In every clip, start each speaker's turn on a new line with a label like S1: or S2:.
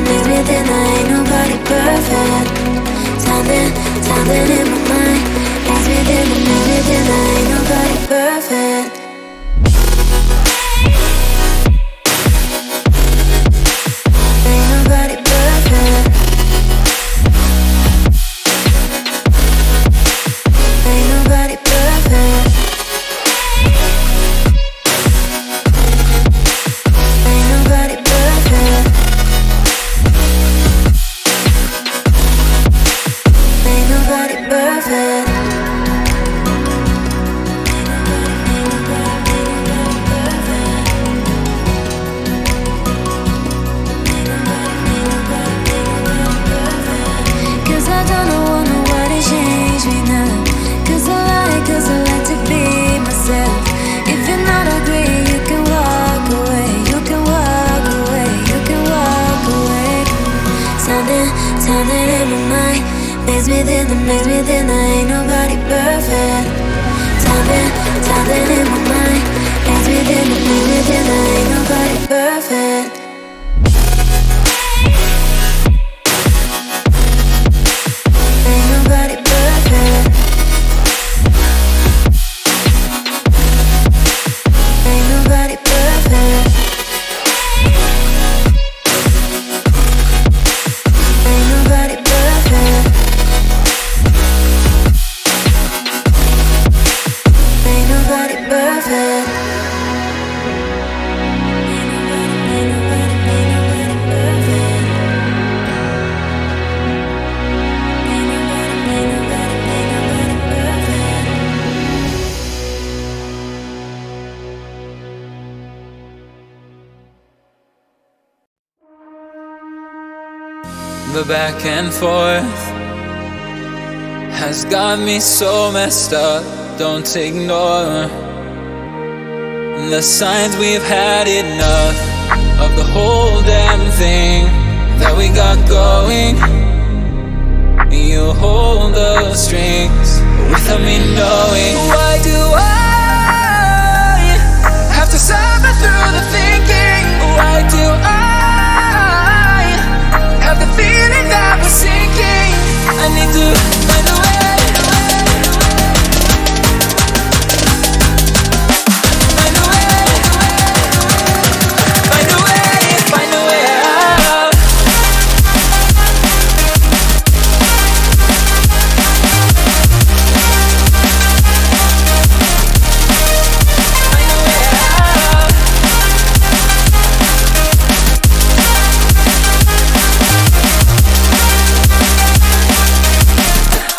S1: mix within, ain't nobody perfect. Something in my mind. Mix within, ain't nobody perfect. Ain't nobody perfect. Ain't nobody perfect. Ain't nobody perfect. Ain't nobody perfect. Cause I don't want nobody change me now. Cause I like to be myself. If you're not agree, you can walk away. You can walk away. You can walk away. Something in my mind. Mix within, ain't nobody perfect. Something in my mind. Mix within, ain't nobody perfect. Ain't nobody perfect. Ain't nobody perfect. Ain't nobody perfect. Ain't nobody perfect. Ain't nobody perfect. Ain't nobody perfect.
S2: The back and forth has got me so messed up. Don't ignore the signs. We've had enough of the whole damn thing that we got going. You hold the strings without me knowing. Why do I have to suffer through the thinking? Why do I have the feeling that we're sinking? I need to find a way. Find a way. Find a way. Find a way out. Find a way out.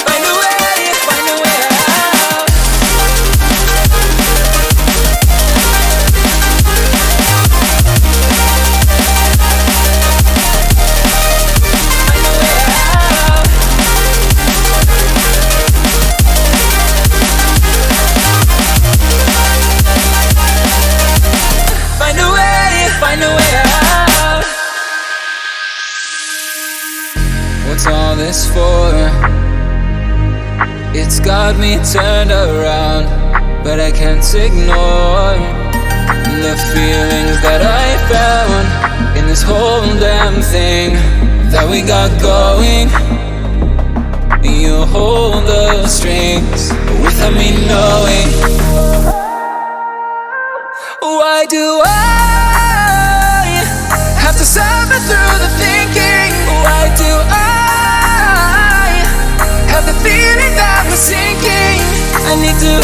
S2: Find a way. Find a way out. Find a way out. Find a way. Find a way out. What's all this for? It's got me turned around, but I can't ignore the feelings that I found in this whole damn thing that we got going. You hold the strings without me knowing. Why do I have to suffer through the thinking? Why do I have the feeling that we're sinking? I need to